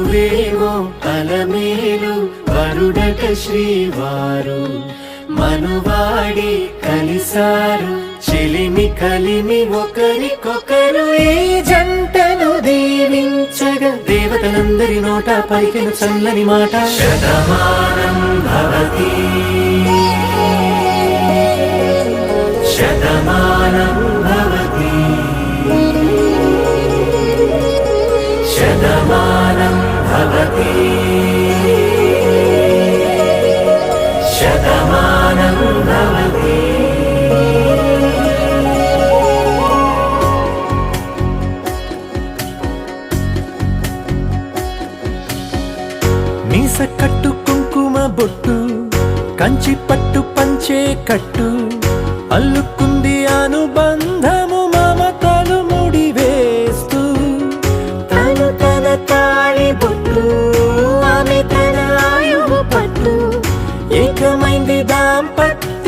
మగువేమో అలమేలు వరుడట శ్రీవారు మనువాడి కలిసారు చెలిమి కలిమి ఒకరికొకరు ఈ జంటను దీవించగా దేవతలందరి నోట పలికిన చల్లని మాట శతమానం భవతి శతమానం భవతి శతమానం భవతి శతమానం భవతి. మీస కట్టు కుంకుమ బొట్టు కంచి పట్టు పంచే కట్టు అల్లుకుంది అనుబంధము మమతలు ముడివేస్తూ తను తన తాళి బొట్టు ఆమె తన ఆయువు పట్టు ఏకమైంది దాంపత్య